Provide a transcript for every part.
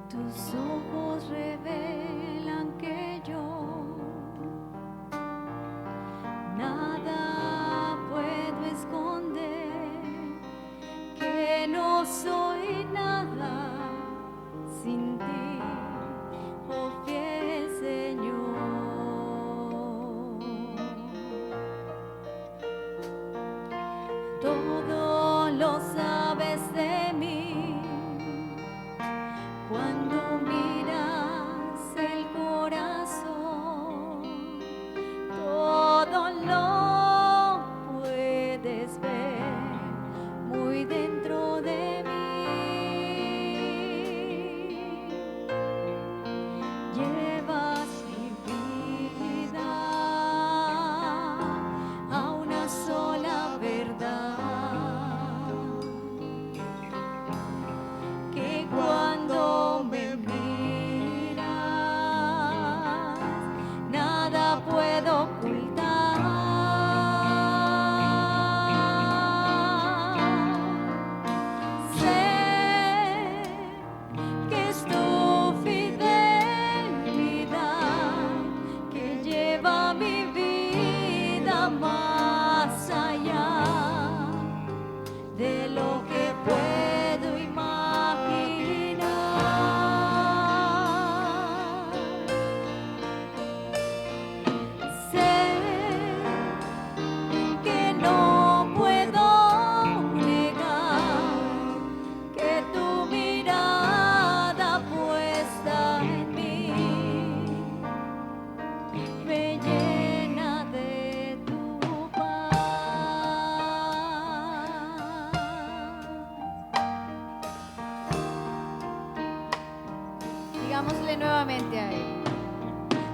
Tus ojos revelan que yo nada puedo esconder, que no soy nada sin ti, oh fiel Señor. Todo lo sabes de mí. Cuando miras el corazón, todo lo puedes ver muy dentro de mí. Llevas mi vida a una sola verdad, que cuando me miras, nada puedo ocultar. Sé que es tu fidelidad que lleva mi vida más allá de lo que puedo imaginar. Sé que no puedo negar que tu mirada puesta en mí me llena de tu paz. Digámosle nuevamente a él.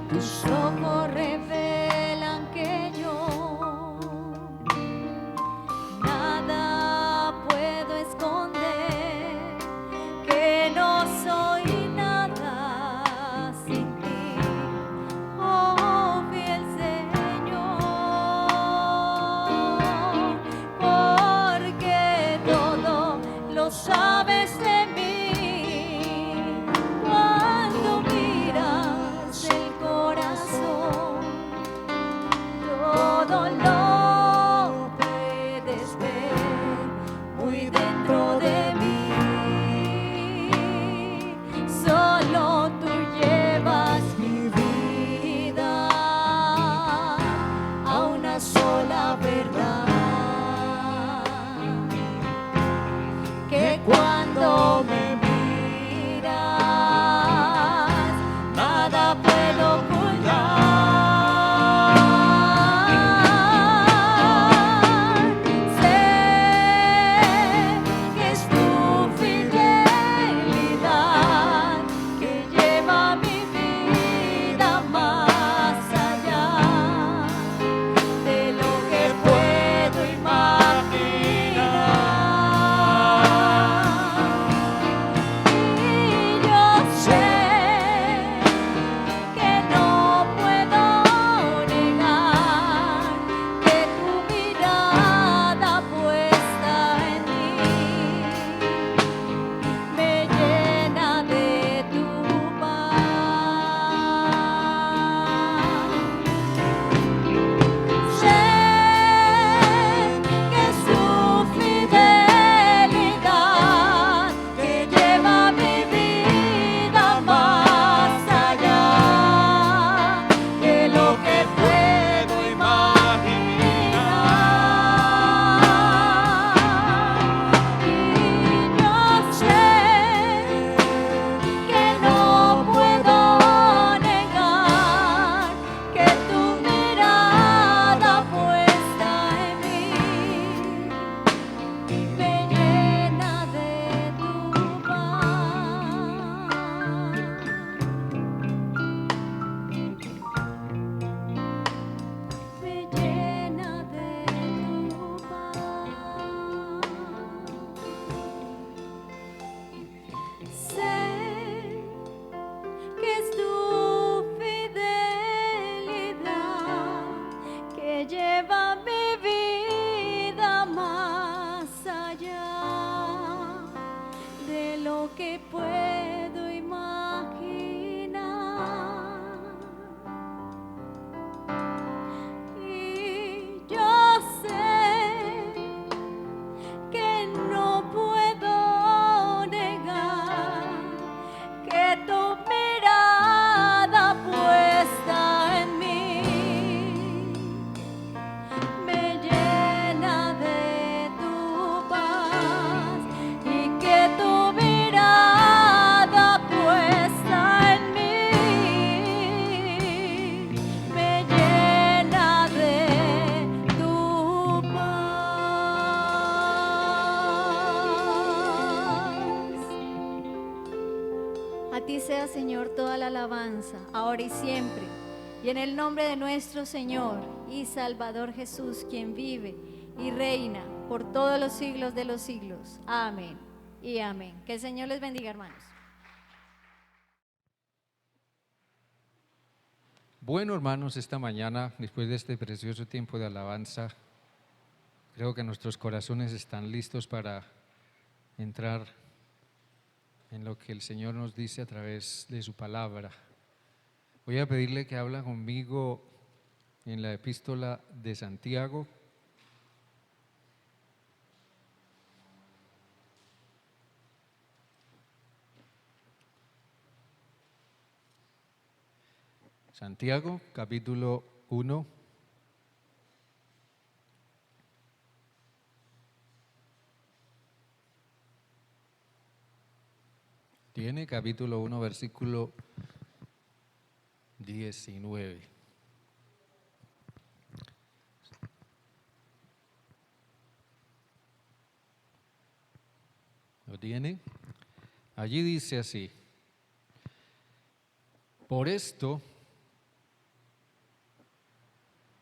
Tus ojos revelan que yo nada puedo esconder, que no soy nada sin ti, oh fiel Señor, porque todo lo sabes de mí. Cuando miras el corazón, que puedo imaginar. Y yo sé que no puedo negar que tu mirada puesta en mí me llena de tu paz, y que tu mirada puesta en mí me llena de tu paz. A ti sea, Señor, toda la alabanza, ahora y siempre, y en el nombre de nuestro Señor y Salvador Jesús, quien vive y reina por todos los siglos de los siglos. Amén y amén. Que el Señor les bendiga, hermanos. Bueno, hermanos, esta mañana, después de este precioso tiempo de alabanza, creo que nuestros corazones están listos para entrar en lo que el Señor nos dice a través de su palabra. Voy a pedirle que habla conmigo en la epístola de Santiago. Santiago, capítulo 1. Tiene capítulo 1, versículo 19. ¿Lo tiene? Allí dice así: por esto,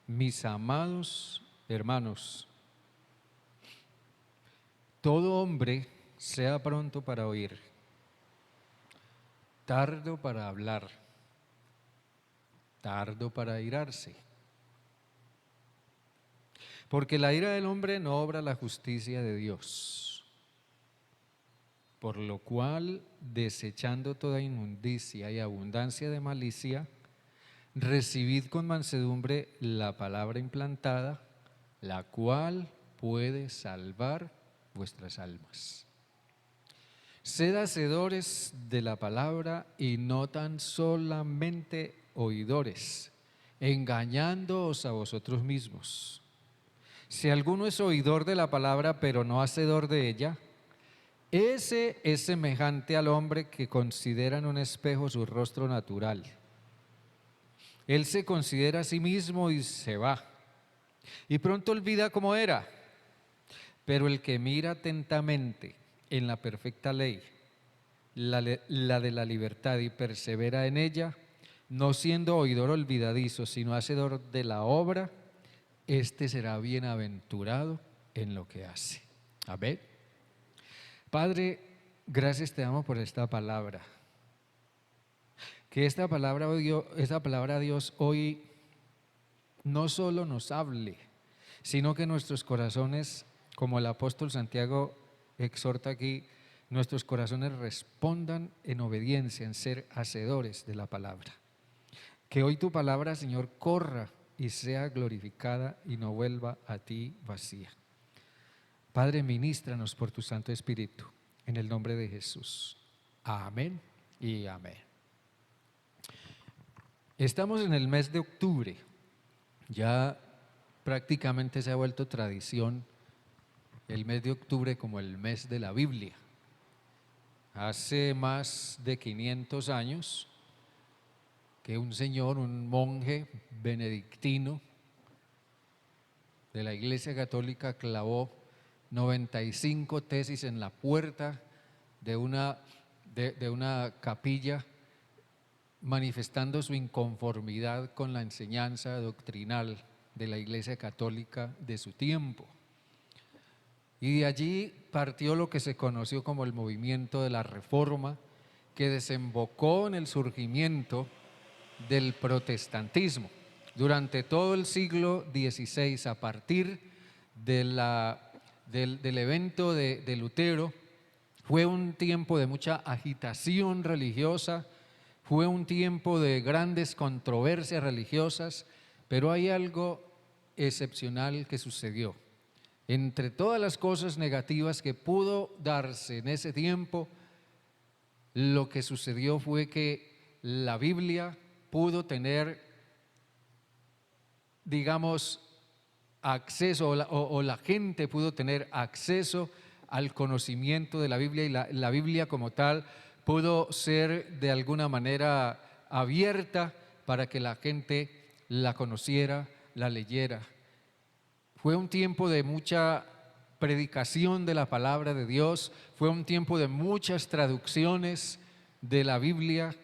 mis amados hermanos, todo hombre sea pronto para oír, tardo para hablar, tardo para airarse, porque la ira del hombre no obra la justicia de Dios. Por lo cual, desechando toda inmundicia y abundancia de malicia, recibid con mansedumbre la palabra implantada, la cual puede salvar vuestras almas. Sed hacedores de la palabra y no tan solamente oidores, engañándoos a vosotros mismos. Si alguno es oidor de la palabra, pero no hacedor de ella, ese es semejante al hombre que considera en un espejo su rostro natural. Él se considera a sí mismo y se va, y pronto olvida cómo era. Pero el que mira atentamente en la perfecta ley, la de la libertad, y persevera en ella, no siendo oidor olvidadizo, sino hacedor de la obra, este será bienaventurado en lo que hace. Amén. Padre, gracias te damos por esta palabra. Que esta palabra, Dios, hoy no solo nos hable, sino que nuestros corazones, como el apóstol Santiago exhorta aquí, nuestros corazones respondan en obediencia, en ser hacedores de la palabra. Que hoy tu palabra, Señor, corra y sea glorificada y no vuelva a ti vacía. Padre, ministranos por tu Santo Espíritu, en el nombre de Jesús. Amén y amén. Estamos en el mes de octubre. Ya prácticamente se ha vuelto tradición el mes de octubre como el mes de la Biblia. Hace más de 500 años que un señor, un monje benedictino de la Iglesia Católica, clavó 95 tesis en la puerta de una capilla, manifestando su inconformidad con la enseñanza doctrinal de la Iglesia Católica de su tiempo. Y de allí partió lo que se conoció como el movimiento de la Reforma, que desembocó en el surgimiento del protestantismo. Durante todo el siglo XVI, a partir del evento de Lutero, Fue un tiempo de mucha agitación religiosa, fue un tiempo de grandes controversias religiosas, pero hay algo excepcional que sucedió. Entre todas las cosas negativas que pudo darse en ese tiempo, lo que sucedió fue que la Biblia pudo tener, digamos, acceso, o la gente pudo tener acceso al conocimiento de la Biblia, y la Biblia como tal pudo ser de alguna manera abierta para que la gente la conociera, la leyera. Fue un tiempo de mucha predicación de la palabra de Dios, fue un tiempo de muchas traducciones de la Biblia,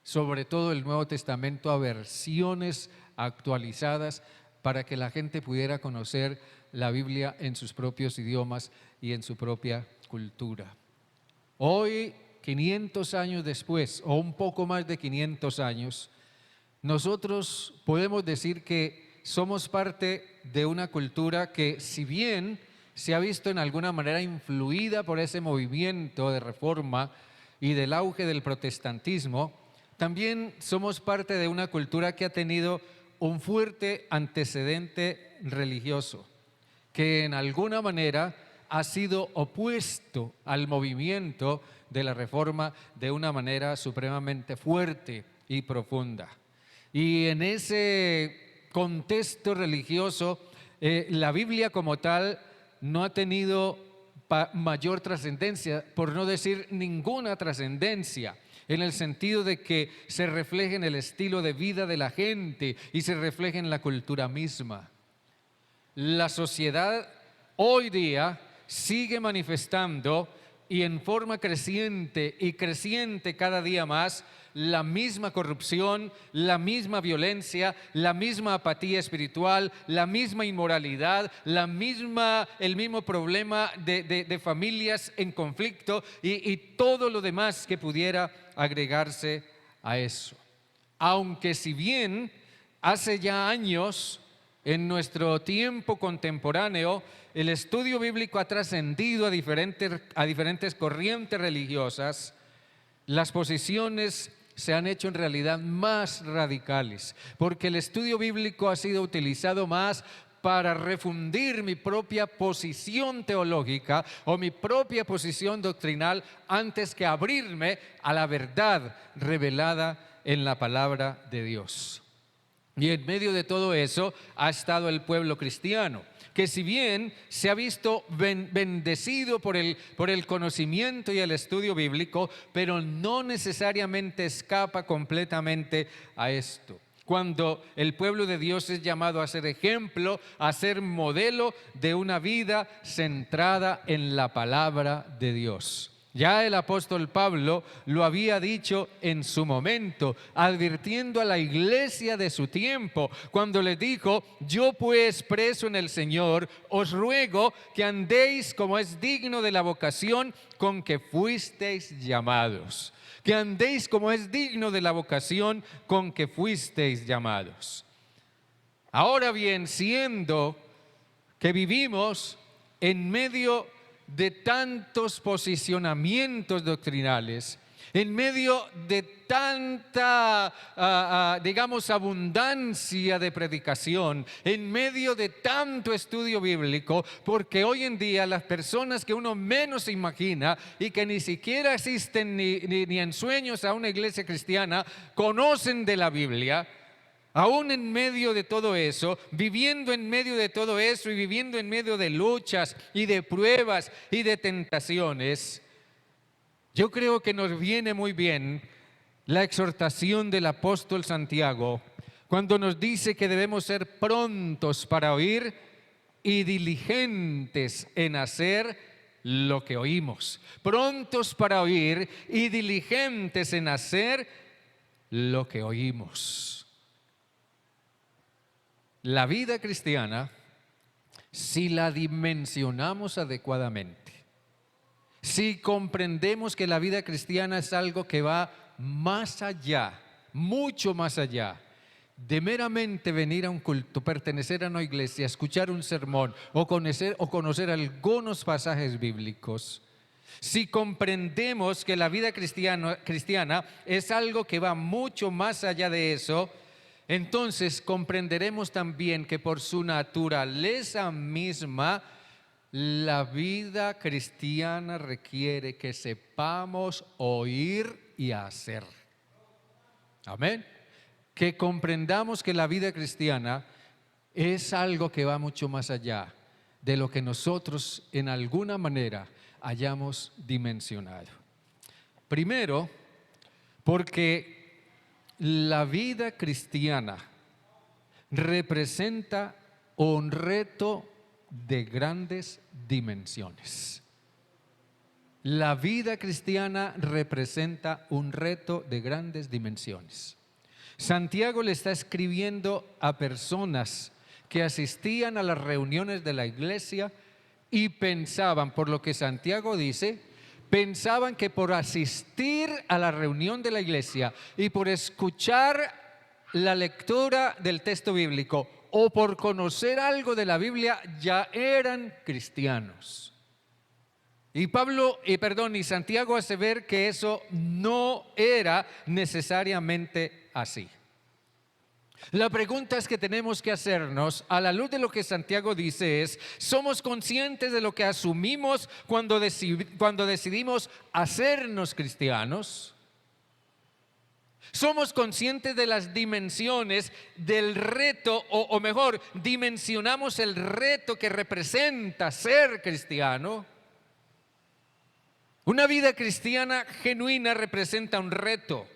sobre todo el Nuevo Testamento, a versiones actualizadas para que la gente pudiera conocer la Biblia en sus propios idiomas y en su propia cultura. Hoy, 500 años después, o un poco más de 500 años, nosotros podemos decir que somos parte de una cultura que, si bien se ha visto en alguna manera influida por ese movimiento de reforma y del auge del protestantismo, también somos parte de una cultura que ha tenido un fuerte antecedente religioso, que en alguna manera ha sido opuesto al movimiento de la reforma de una manera supremamente fuerte y profunda. Y en ese contexto religioso, la Biblia como tal no ha tenido mayor trascendencia, por no decir ninguna trascendencia, en el sentido de que se refleje en el estilo de vida de la gente y se refleje en la cultura misma. La sociedad hoy día sigue manifestando, y en forma creciente y creciente cada día más, la misma corrupción, la misma violencia, la misma apatía espiritual, la misma inmoralidad, el mismo problema de familias en conflicto y todo lo demás que pudiera agregarse a eso. Aunque si bien hace ya años, en nuestro tiempo contemporáneo, el estudio bíblico ha trascendido a diferentes corrientes religiosas, las posiciones se han hecho en realidad más radicales, porque el estudio bíblico ha sido utilizado más para refundir mi propia posición teológica o mi propia posición doctrinal, antes que abrirme a la verdad revelada en la palabra de Dios. Y en medio de todo eso ha estado el pueblo cristiano, que si bien se ha visto bendecido por el conocimiento y el estudio bíblico, pero no necesariamente escapa completamente a esto. Cuando el pueblo de Dios es llamado a ser ejemplo, a ser modelo de una vida centrada en la palabra de Dios. Ya el apóstol Pablo lo había dicho en su momento, advirtiendo a la iglesia de su tiempo, cuando les dijo: yo pues, preso en el Señor, os ruego que andéis como es digno de la vocación con que fuisteis llamados. Que andéis como es digno de la vocación con que fuisteis llamados. Ahora bien, siendo que vivimos en medio de tantos posicionamientos doctrinales, en medio de tanta, digamos, abundancia de predicación, en medio de tanto estudio bíblico, porque hoy en día las personas que uno menos se imagina y que ni siquiera asisten ni en sueños a una iglesia cristiana, conocen de la Biblia. Aún en medio de todo eso, viviendo en medio de todo eso y viviendo en medio de luchas y de pruebas y de tentaciones, yo creo que nos viene muy bien la exhortación del apóstol Santiago cuando nos dice que debemos ser prontos para oír y diligentes en hacer lo que oímos. Prontos para oír y diligentes en hacer lo que oímos. La vida cristiana, si la dimensionamos adecuadamente, si comprendemos que la vida cristiana es algo que va más allá, mucho más allá de meramente venir a un culto, pertenecer a una iglesia, escuchar un sermón o conocer algunos pasajes bíblicos, Si comprendemos que la vida cristiana es algo que va mucho más allá de eso, entonces comprenderemos también que por su naturaleza misma, la vida cristiana requiere que sepamos oír y hacer. Amén. Que comprendamos que la vida cristiana es algo que va mucho más allá de lo que nosotros en alguna manera hayamos dimensionado. Primero, porque la vida cristiana representa un reto de grandes dimensiones. La vida cristiana representa un reto de grandes dimensiones. Santiago le está escribiendo a personas que asistían a las reuniones de la iglesia y pensaban, por lo que Santiago dice, pensaban que por asistir a la reunión de la iglesia y por escuchar la lectura del texto bíblico o por conocer algo de la Biblia ya eran cristianos. Y Santiago hace ver que eso no era necesariamente así. La pregunta es que tenemos que hacernos a la luz de lo que Santiago dice es: ¿somos conscientes de lo que asumimos cuando decidimos hacernos cristianos? ¿Somos conscientes de las dimensiones del reto, o mejor, dimensionamos el reto que representa ser cristiano? Una vida cristiana genuina representa un reto.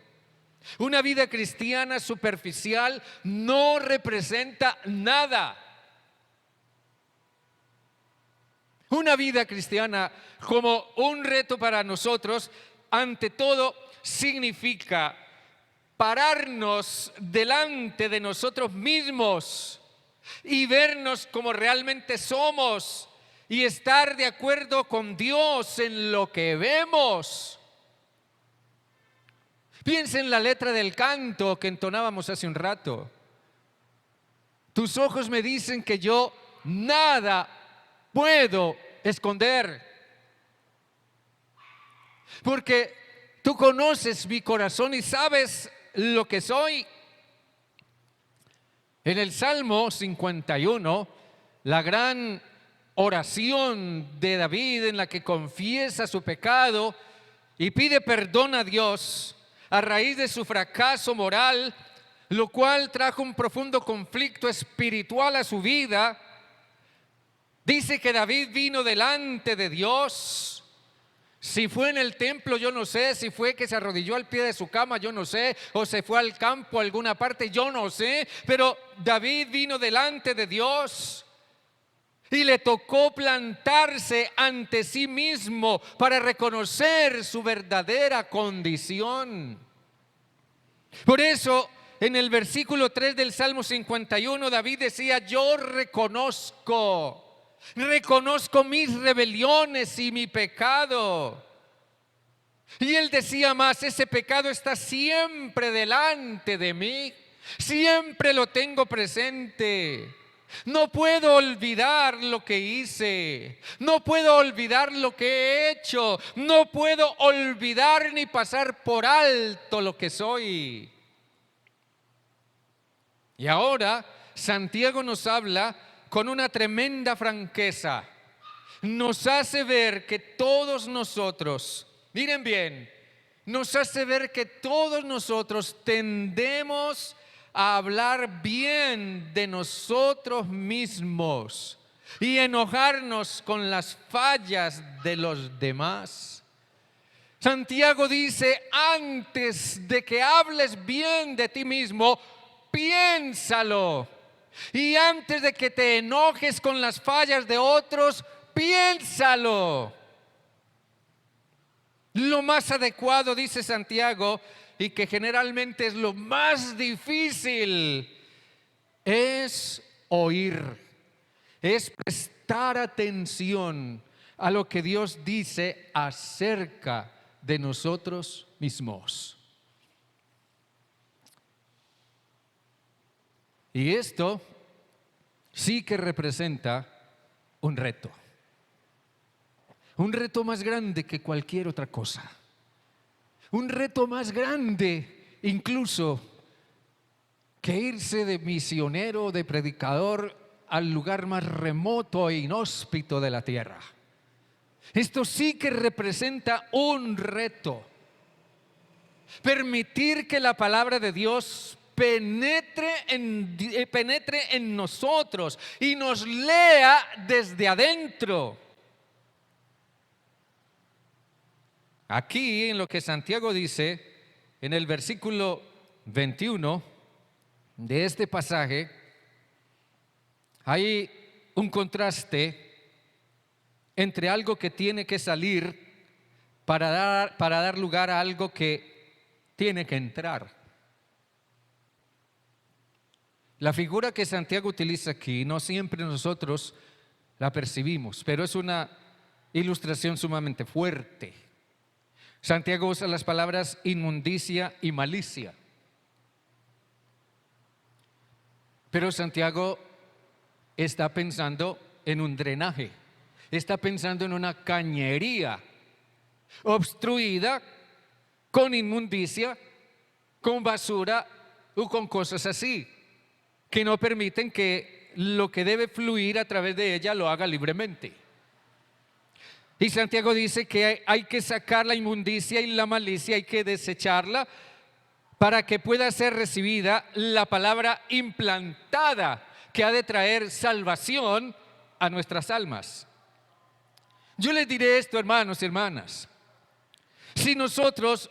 Una vida cristiana superficial no representa nada. Una vida cristiana como un reto para nosotros, ante todo, significa pararnos delante de nosotros mismos y vernos como realmente somos y estar de acuerdo con Dios en lo que vemos. Piensa en la letra del canto que entonábamos hace un rato. Tus ojos me dicen que yo nada puedo esconder, porque tú conoces mi corazón y sabes lo que soy. En el Salmo 51, la gran oración de David en la que confiesa su pecado y pide perdón a Dios a raíz de su fracaso moral, lo cual trajo un profundo conflicto espiritual a su vida. Dice que David vino delante de Dios. Si fue en el templo, yo no sé. Si fue que se arrodilló al pie de su cama, yo no sé. O se fue al campo a alguna parte, yo no sé. Pero David vino delante de Dios y le tocó plantarse ante sí mismo para reconocer su verdadera condición. Por eso, en el versículo 3 del Salmo 51, David decía: yo reconozco mis rebeliones y mi pecado. Y él decía más: ese pecado está siempre delante de mí, siempre lo tengo presente. No puedo olvidar lo que hice, no puedo olvidar lo que he hecho, no puedo olvidar ni pasar por alto lo que soy. Y ahora Santiago nos habla con una tremenda franqueza. Nos hace ver que todos nosotros, miren bien, nos hace ver que todos nosotros tendemos a hablar bien de nosotros mismos y enojarnos con las fallas de los demás. Santiago dice: antes de que hables bien de ti mismo, piénsalo. Y antes de que te enojes con las fallas de otros, piénsalo. Lo más adecuado, dice Santiago, y que generalmente es lo más difícil, es oír, es prestar atención a lo que Dios dice acerca de nosotros mismos. Y esto sí que representa un reto. Un reto más grande que cualquier otra cosa. Un reto más grande incluso que irse de misionero, de predicador al lugar más remoto e inhóspito de la tierra. Esto sí que representa un reto. Permitir que la palabra de Dios penetre en nosotros y nos lea desde adentro. Aquí en lo que Santiago dice, en el versículo 21 de este pasaje, hay un contraste entre algo que tiene que salir para dar lugar a algo que tiene que entrar. La figura que Santiago utiliza aquí no siempre nosotros la percibimos, pero es una ilustración sumamente fuerte. Santiago usa las palabras inmundicia y malicia. Pero Santiago está pensando en un drenaje, está pensando en una cañería obstruida con inmundicia, con basura o con cosas así, que no permiten que lo que debe fluir a través de ella lo haga libremente. Y Santiago dice que hay que sacar la inmundicia y la malicia, hay que desecharla para que pueda ser recibida la palabra implantada que ha de traer salvación a nuestras almas. Yo les diré esto, hermanos y hermanas. Si en nosotros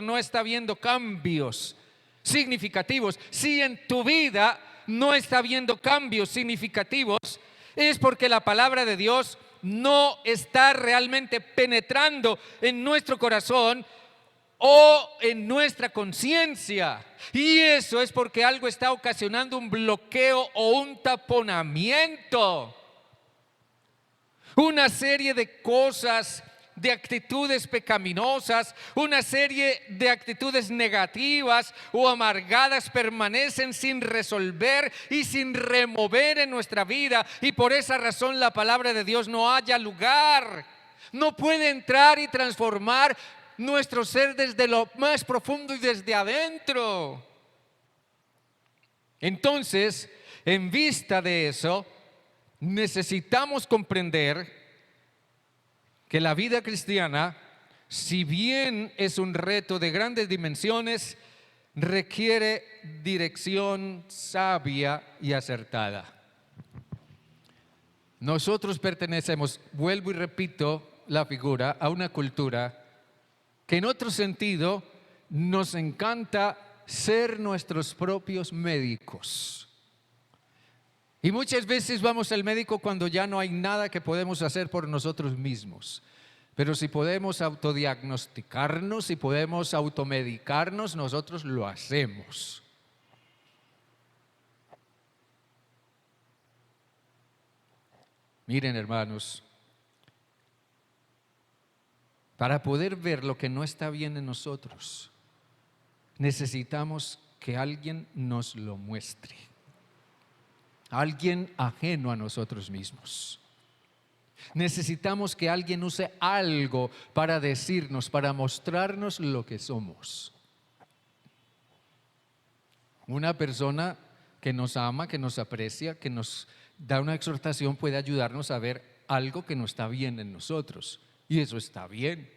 no está habiendo cambios significativos, si en tu vida no está habiendo cambios significativos, es porque la palabra de Dios no está realmente penetrando en nuestro corazón o en nuestra conciencia. Y eso es porque algo está ocasionando un bloqueo o un taponamiento. Una serie de cosas, de actitudes pecaminosas, una serie de actitudes negativas o amargadas permanecen sin resolver y sin remover en nuestra vida, y por esa razón la palabra de Dios no halla lugar, no puede entrar y transformar nuestro ser desde lo más profundo y desde adentro. Entonces, en vista de eso, necesitamos comprender que la vida cristiana, si bien es un reto de grandes dimensiones, requiere dirección sabia y acertada. Nosotros pertenecemos, vuelvo y repito la figura, a una cultura que en otro sentido nos encanta ser nuestros propios médicos. Y muchas veces vamos al médico cuando ya no hay nada que podemos hacer por nosotros mismos. Pero si podemos autodiagnosticarnos, si podemos automedicarnos, nosotros lo hacemos. Miren, hermanos, para poder ver lo que no está bien en nosotros, necesitamos que alguien nos lo muestre. Alguien ajeno a nosotros mismos. Necesitamos que alguien use algo para decirnos, para mostrarnos lo que somos. Una persona que nos ama, que nos aprecia, que nos da una exhortación puede ayudarnos a ver algo que no está bien en nosotros. Y eso está bien.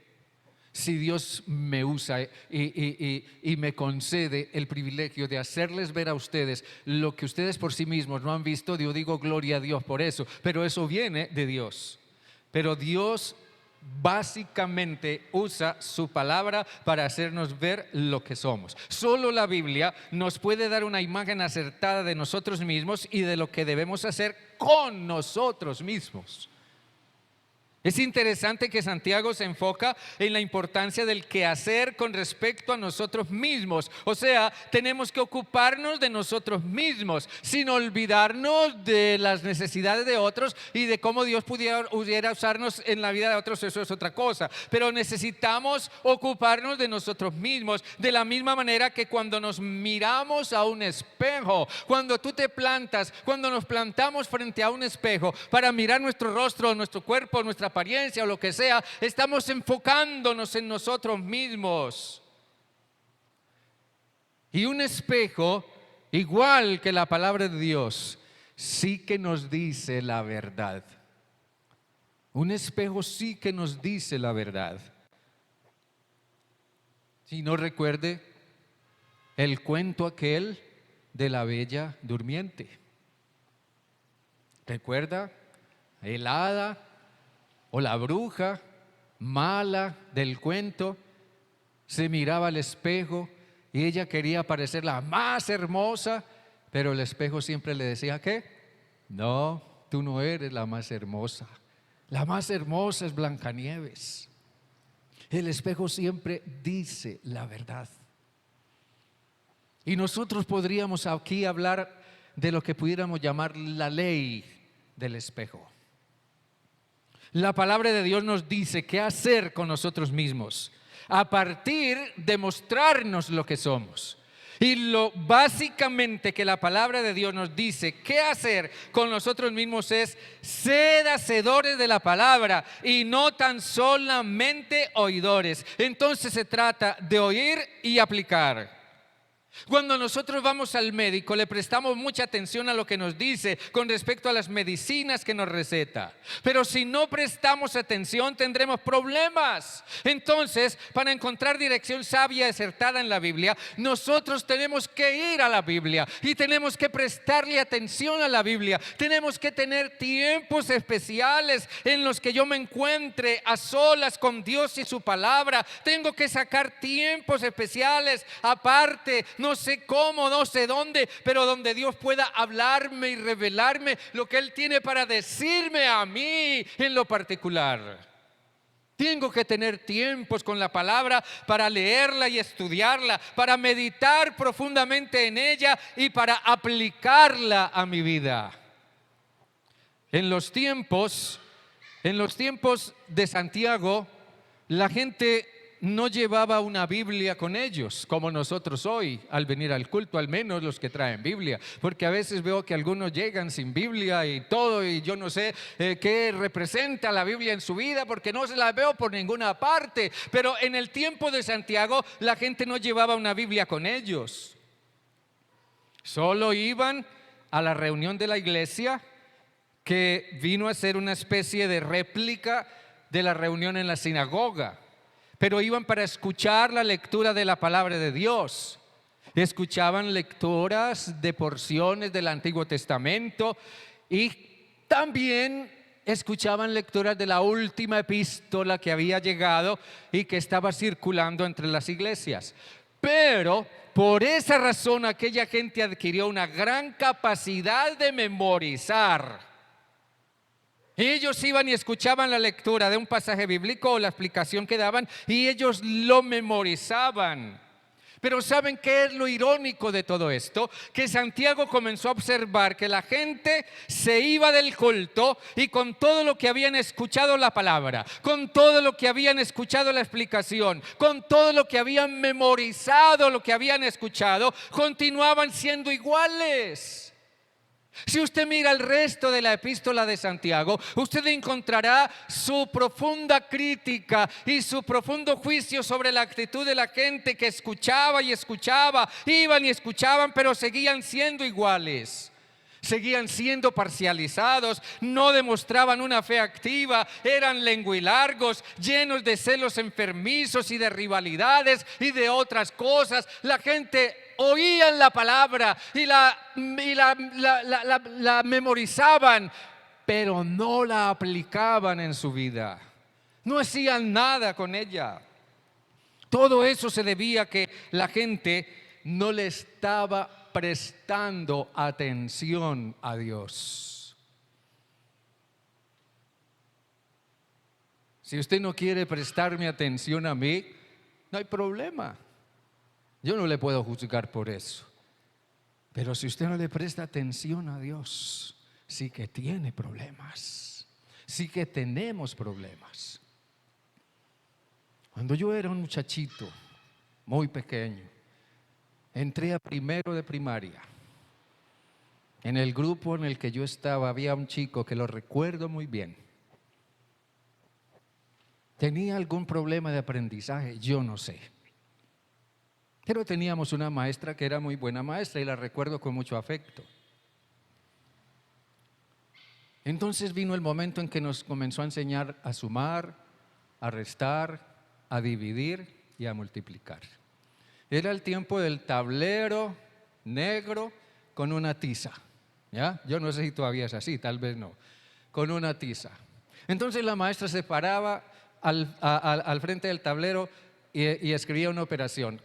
Si Dios me usa y me concede el privilegio de hacerles ver a ustedes lo que ustedes por sí mismos no han visto, yo digo gloria a Dios por eso, pero eso viene de Dios. Pero Dios básicamente usa su palabra para hacernos ver lo que somos. Solo la Biblia nos puede dar una imagen acertada de nosotros mismos y de lo que debemos hacer con nosotros mismos. Es interesante que Santiago se enfoca en la importancia del quehacer con respecto a nosotros mismos. O sea, tenemos que ocuparnos de nosotros mismos, sin olvidarnos de las necesidades de otros y de cómo Dios pudiera usarnos en la vida de otros. Eso es otra cosa. Pero necesitamos ocuparnos de nosotros mismos, de la misma manera que cuando nos miramos a un espejo, cuando tú te plantas, cuando nos plantamos frente a un espejo para mirar nuestro rostro, nuestro cuerpo, nuestra apariencia o lo que sea, estamos enfocándonos en nosotros mismos. Y un espejo, igual que la palabra de Dios, sí que nos dice la verdad. Un espejo sí que nos dice la verdad. Si no recuerde el cuento aquel de la bella durmiente. ¿Recuerda? El hada o la bruja mala del cuento se miraba al espejo y ella quería parecer la más hermosa, pero el espejo siempre le decía, ¿qué? No, tú no eres la más hermosa. La más hermosa es Blancanieves. El espejo siempre dice la verdad. Y nosotros podríamos aquí hablar de lo que pudiéramos llamar la ley del espejo. La palabra de Dios nos dice qué hacer con nosotros mismos a partir de mostrarnos lo que somos. Y lo básicamente que la palabra de Dios nos dice qué hacer con nosotros mismos es: sed hacedores de la palabra y no tan solamente oidores. Entonces se trata de oír y aplicar. Cuando nosotros vamos al médico, le prestamos mucha atención a lo que nos dice con respecto a las medicinas que nos receta. Pero si no prestamos atención, tendremos problemas. Entonces, para encontrar dirección sabia y acertada en la Biblia, nosotros tenemos que ir a la Biblia y tenemos que prestarle atención a la Biblia. Tenemos que tener tiempos especiales en los que yo me encuentre a solas con Dios y su palabra. Tengo que sacar tiempos especiales aparte. No sé cómo, no sé dónde, pero donde Dios pueda hablarme y revelarme lo que Él tiene para decirme a mí en lo particular. Tengo que tener tiempos con la palabra para leerla y estudiarla, para meditar profundamente en ella y para aplicarla a mi vida. En los tiempos de Santiago, la gente no llevaba una Biblia con ellos, como nosotros hoy, al venir al culto, al menos los que traen Biblia, porque a veces veo que algunos llegan sin Biblia y todo, y yo no sé qué representa la Biblia en su vida, porque no se la veo por ninguna parte. Pero en el tiempo de Santiago, la gente no llevaba una Biblia con ellos. Solo iban a la reunión de la iglesia, que vino a ser una especie de réplica de la reunión en la sinagoga. Pero iban para escuchar la lectura de la palabra de Dios. Escuchaban lecturas de porciones del Antiguo Testamento y también escuchaban lecturas de la última epístola que había llegado y que estaba circulando entre las iglesias. Pero por esa razón aquella gente adquirió una gran capacidad de memorizar. Ellos iban y escuchaban la lectura de un pasaje bíblico o la explicación que daban y ellos lo memorizaban. Pero ¿saben qué es lo irónico de todo esto? Que Santiago comenzó a observar que la gente se iba del culto y con todo lo que habían escuchado la palabra, con todo lo que habían escuchado la explicación, con todo lo que habían memorizado, lo que habían escuchado, continuaban siendo iguales. Si usted mira el resto de la epístola de Santiago, usted encontrará su profunda crítica y su profundo juicio sobre la actitud de la gente que escuchaba y escuchaba, iban y escuchaban, pero seguían siendo iguales. Seguían siendo parcializados, no demostraban una fe activa, eran lenguilargos, llenos de celos enfermizos y de rivalidades y de otras cosas. La gente oían la palabra y la memorizaban, pero no la aplicaban en su vida. No hacían nada con ella. Todo eso se debía a que la gente no le estaba prestando atención a Dios. Si usted no quiere prestarme atención a mí, no hay problema. Yo no le puedo juzgar por eso. Pero si usted no le presta atención a Dios, sí que tiene problemas. Sí que tenemos problemas. Cuando yo era un muchachito muy pequeño, entré a primero de primaria. En el grupo en el que yo estaba había un chico que lo recuerdo muy bien. ¿Tenía algún problema de aprendizaje? Yo no sé. Pero teníamos una maestra que era muy buena maestra y la recuerdo con mucho afecto. Entonces vino el momento en que nos comenzó a enseñar a sumar, a restar, a dividir y a multiplicar. Era el tiempo del tablero negro con una tiza. ¿Ya? Yo no sé si todavía es así, tal vez no. Con una tiza. Entonces la maestra se paraba al frente del tablero y escribía una operación.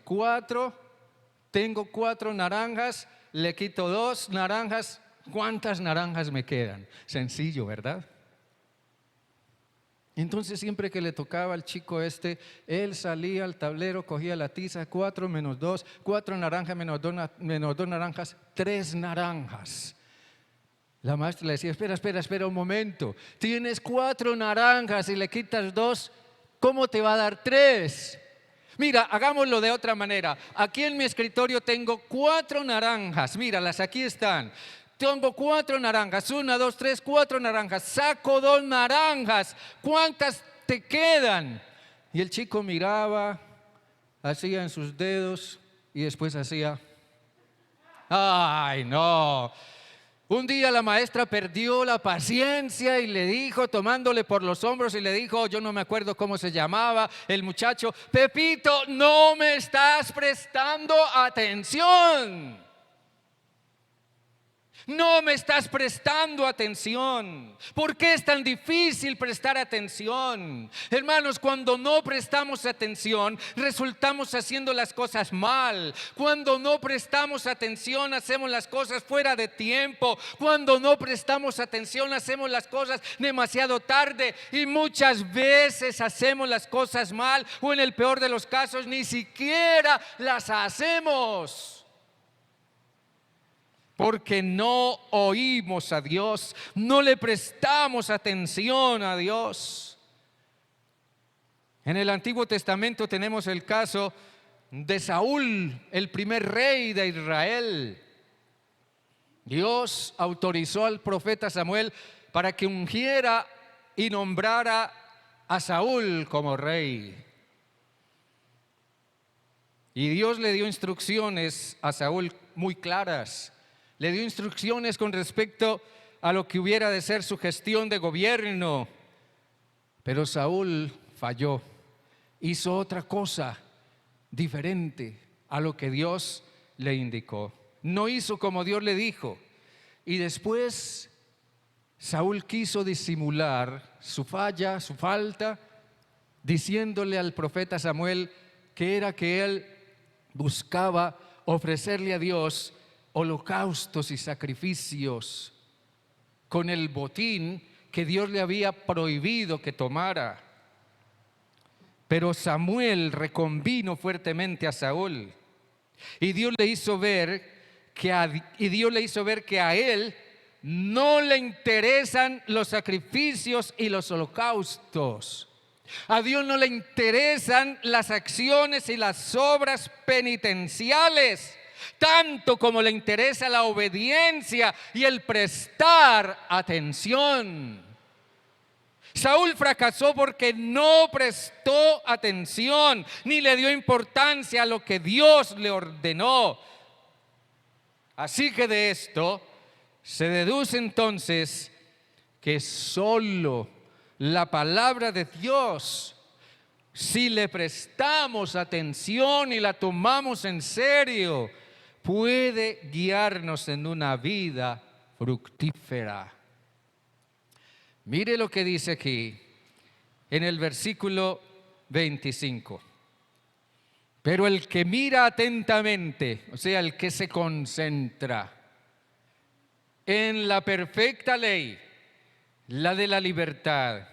Tengo 4 naranjas, le quito 2 naranjas. ¿Cuántas naranjas me quedan? Sencillo, ¿verdad? Entonces siempre que le tocaba al chico él salía al tablero, cogía la tiza, 4 menos 2, 4 naranjas menos 2 naranjas, 3 naranjas. La maestra le decía, espera un momento, tienes 4 naranjas y le quitas 2, ¿cómo te va a dar 3? Mira, hagámoslo de otra manera. Aquí en mi escritorio tengo 4 naranjas, míralas, aquí están. Tengo 4 naranjas, 1, 2, 3, 4 naranjas, saco 2 naranjas, ¿cuántas te quedan? Y el chico miraba, hacía en sus dedos y después hacía, ¡ay no! Un día la maestra perdió la paciencia y le dijo, tomándole por los hombros y le dijo, yo no me acuerdo cómo se llamaba el muchacho, Pepito, no me estás prestando atención. No me estás prestando atención. ¿Por qué es tan difícil prestar atención? Hermanos, cuando no prestamos atención, resultamos haciendo las cosas mal. Cuando no prestamos atención, hacemos las cosas fuera de tiempo. Cuando no prestamos atención, hacemos las cosas demasiado tarde. Y muchas veces hacemos las cosas mal, o en el peor de los casos, ni siquiera las hacemos. Porque no oímos a Dios, no le prestamos atención a Dios. En el Antiguo Testamento tenemos el caso de Saúl, el primer rey de Israel. Dios autorizó al profeta Samuel para que ungiera y nombrara a Saúl como rey. Y Dios le dio instrucciones a Saúl muy claras. Le dio instrucciones con respecto a lo que hubiera de ser su gestión de gobierno. Pero Saúl falló. Hizo otra cosa diferente a lo que Dios le indicó. No hizo como Dios le dijo. Y después Saúl quiso disimular su falla, su falta, diciéndole al profeta Samuel que era que él buscaba ofrecerle a Dios holocaustos y sacrificios con el botín que Dios le había prohibido que tomara. Pero Samuel reconvino fuertemente a Saúl y Dios le hizo ver que a él no le interesan los sacrificios y los holocaustos. A Dios no le interesan las acciones y las obras penitenciales, tanto como le interesa la obediencia y el prestar atención. Saúl fracasó porque no prestó atención ni le dio importancia a lo que Dios le ordenó. Así que de esto se deduce entonces que solo la palabra de Dios, si le prestamos atención y la tomamos en serio, puede guiarnos en una vida fructífera. Mire lo que dice aquí en el versículo 25. Pero el que mira atentamente, o sea, el que se concentra en la perfecta ley, la de la libertad,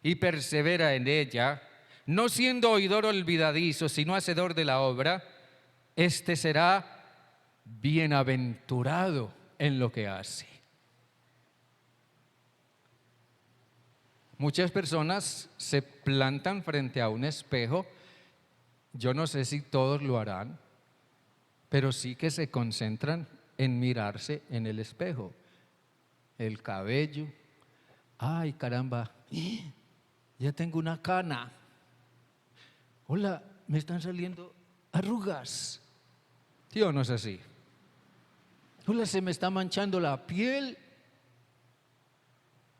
y persevera en ella, no siendo oidor olvidadizo, sino hacedor de la obra, este será bienaventurado en lo que hace. Muchas personas se plantan frente a un espejo. Yo no sé si todos lo harán, pero sí que se concentran en mirarse en el espejo. El cabello. Ay, caramba, ya tengo una cana. Hola, me están saliendo arrugas. ¿Sí o no es así? Hola, se me está manchando la piel.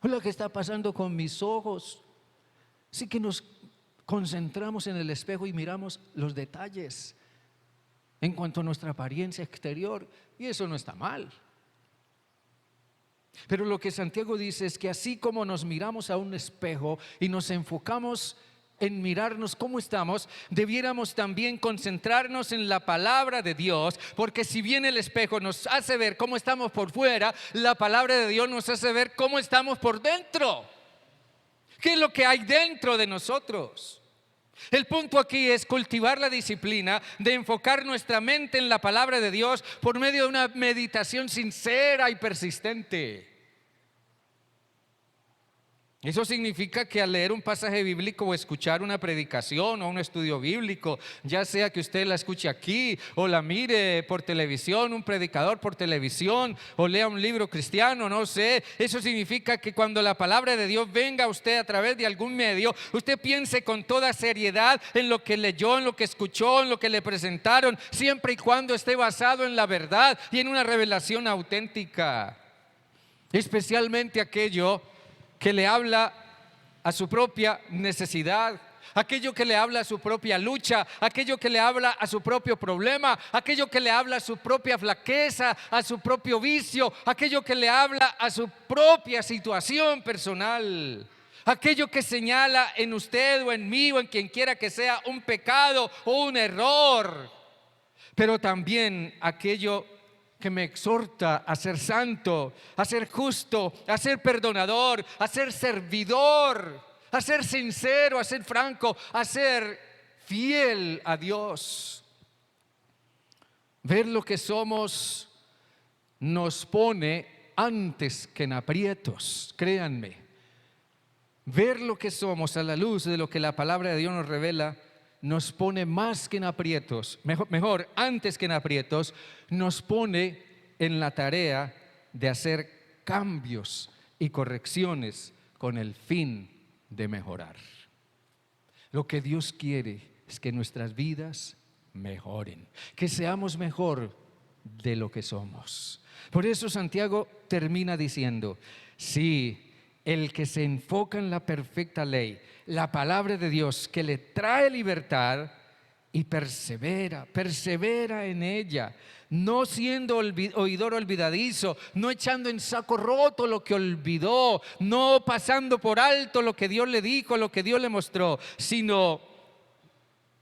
Hola, ¿qué está pasando con mis ojos? Así que nos concentramos en el espejo y miramos los detalles en cuanto a nuestra apariencia exterior, y eso no está mal. Pero lo que Santiago dice es que así como nos miramos a un espejo y nos enfocamos en mirarnos cómo estamos, debiéramos también concentrarnos en la palabra de Dios, porque si bien el espejo nos hace ver cómo estamos por fuera, la palabra de Dios nos hace ver cómo estamos por dentro. ¿Qué es lo que hay dentro de nosotros? El punto aquí es cultivar la disciplina de enfocar nuestra mente en la palabra de Dios por medio de una meditación sincera y persistente. Eso significa que al leer un pasaje bíblico o escuchar una predicación o un estudio bíblico, ya sea que usted la escuche aquí o la mire por televisión, un predicador por televisión, o lea un libro cristiano, no sé, eso significa que cuando la palabra de Dios venga a usted a través de algún medio, usted piense con toda seriedad en lo que leyó, en lo que escuchó, en lo que le presentaron, siempre y cuando esté basado en la verdad y en una revelación auténtica. Especialmente aquello que le habla a su propia necesidad, aquello que le habla a su propia lucha, aquello que le habla a su propio problema, aquello que le habla a su propia flaqueza, a su propio vicio, aquello que le habla a su propia situación personal, aquello que señala en usted o en mí o en quien quiera que sea un pecado o un error, pero también aquello que me exhorta a ser santo, a ser justo, a ser perdonador, a ser servidor, a ser sincero, a ser franco, a ser fiel a Dios. Ver lo que somos nos pone antes que en aprietos, créanme. Ver lo que somos a la luz de lo que la palabra de Dios nos revela nos pone más que en aprietos, mejor, antes que en aprietos, nos pone en la tarea de hacer cambios y correcciones con el fin de mejorar. Lo que Dios quiere es que nuestras vidas mejoren, que seamos mejor de lo que somos. Por eso Santiago termina diciendo, sí, el que se enfoca en la perfecta ley, la palabra de Dios que le trae libertad y persevera en ella, no siendo oidor olvidadizo, no echando en saco roto lo que olvidó, no pasando por alto lo que Dios le dijo, lo que Dios le mostró, sino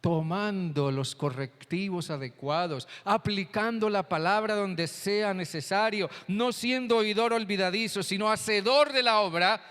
tomando los correctivos adecuados, aplicando la palabra donde sea necesario, no siendo oidor olvidadizo, sino hacedor de la obra,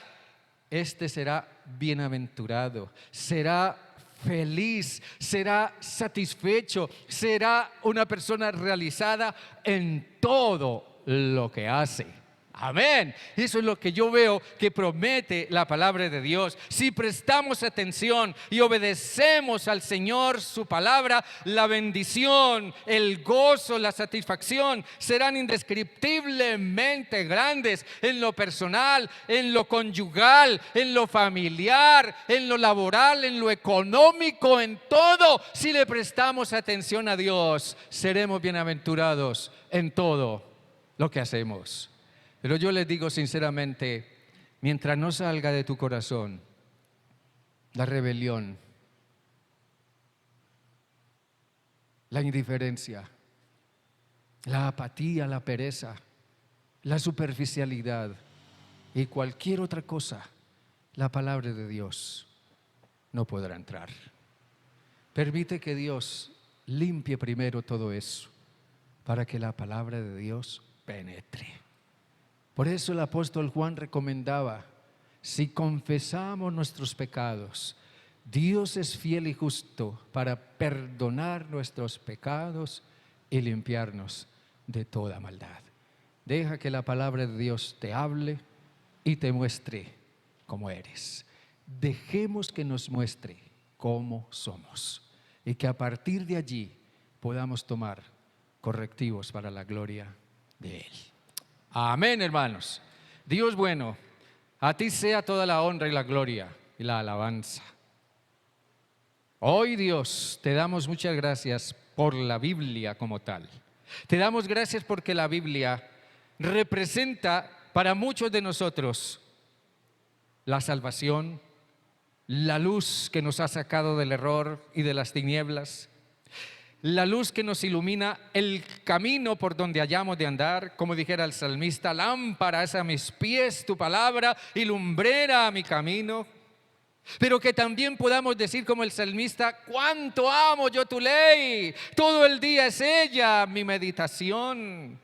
este será bienaventurado, será feliz, será satisfecho, será una persona realizada en todo lo que hace. Amén. Eso es lo que yo veo que promete la palabra de Dios. Si prestamos atención y obedecemos al Señor su palabra, la bendición, el gozo, la satisfacción serán indescriptiblemente grandes en lo personal, en lo conyugal, en lo familiar, en lo laboral, en lo económico, en todo. Si le prestamos atención a Dios, seremos bienaventurados en todo lo que hacemos. Pero yo les digo sinceramente, mientras no salga de tu corazón la rebelión, la indiferencia, la apatía, la pereza, la superficialidad y cualquier otra cosa, la palabra de Dios no podrá entrar. Permite que Dios limpie primero todo eso para que la palabra de Dios penetre. Por eso el apóstol Juan recomendaba Si confesamos nuestros pecados, Dios es fiel y justo para perdonar nuestros pecados y limpiarnos de toda maldad. Deja que la palabra de Dios te hable y te muestre cómo eres. Dejemos que nos muestre cómo somos y que a partir de allí podamos tomar correctivos para la gloria de Él. Amén, hermanos. Dios bueno, a ti sea toda la honra y la gloria y la alabanza. Hoy, Dios, te damos muchas gracias por la Biblia como tal. Te damos gracias porque la Biblia representa para muchos de nosotros la salvación, la luz que nos ha sacado del error y de las tinieblas, la luz que nos ilumina el camino por donde hayamos de andar, como dijera el salmista: lámpara es a mis pies tu palabra y lumbrera a mi camino. Pero que también podamos decir como el salmista: cuánto amo yo tu ley, todo el día es ella mi meditación.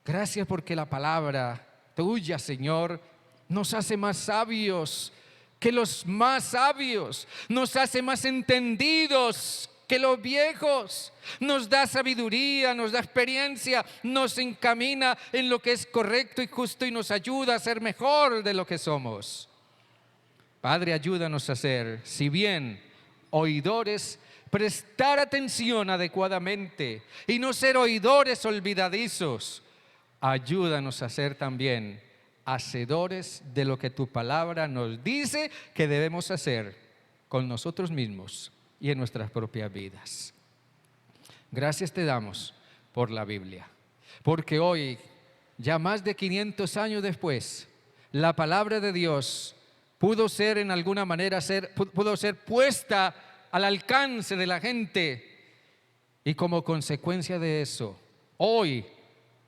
Gracias porque la palabra tuya, Señor, nos hace más sabios que los más sabios, nos hace más entendidos que los viejos, nos da sabiduría, nos da experiencia, nos encamina en lo que es correcto y justo y nos ayuda a ser mejor de lo que somos. Padre, ayúdanos a ser, si bien oidores, prestar atención adecuadamente y no ser oidores olvidadizos. Ayúdanos a ser también hacedores de lo que tu palabra nos dice que debemos hacer con nosotros mismos y en nuestras propias vidas. Gracias te damos por la Biblia, porque hoy, ya más de 500 años después, la palabra de Dios pudo ser en alguna manera pudo ser puesta al alcance de la gente, y como consecuencia de eso, hoy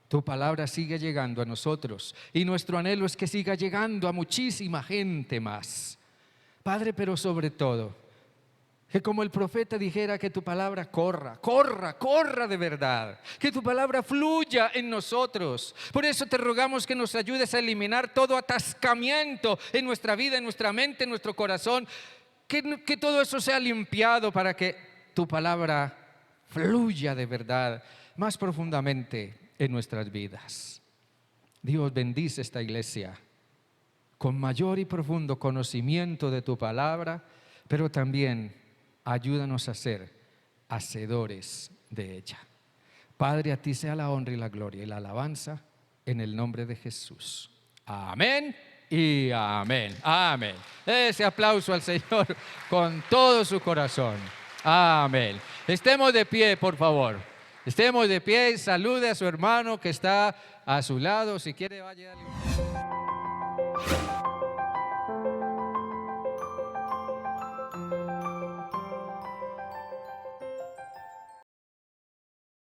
tu palabra sigue llegando a nosotros y nuestro anhelo es que siga llegando a muchísima gente más. Padre, pero sobre todo, que como el profeta dijera, que tu palabra corra de verdad, que tu palabra fluya en nosotros. Por eso te rogamos que nos ayudes a eliminar todo atascamiento en nuestra vida, en nuestra mente, en nuestro corazón, que todo eso sea limpiado para que tu palabra fluya de verdad más profundamente en nuestras vidas. Dios, bendice esta iglesia con mayor y profundo conocimiento de tu palabra, pero también ayúdanos a ser hacedores de ella. Padre, a ti sea la honra y la gloria y la alabanza en el nombre de Jesús. Amén y amén. Amén. Ese aplauso al Señor con todo su corazón. Amén. Estemos de pie, por favor. Estemos de pie y salude a su hermano que está a su lado. Si quiere, vaya a darle un...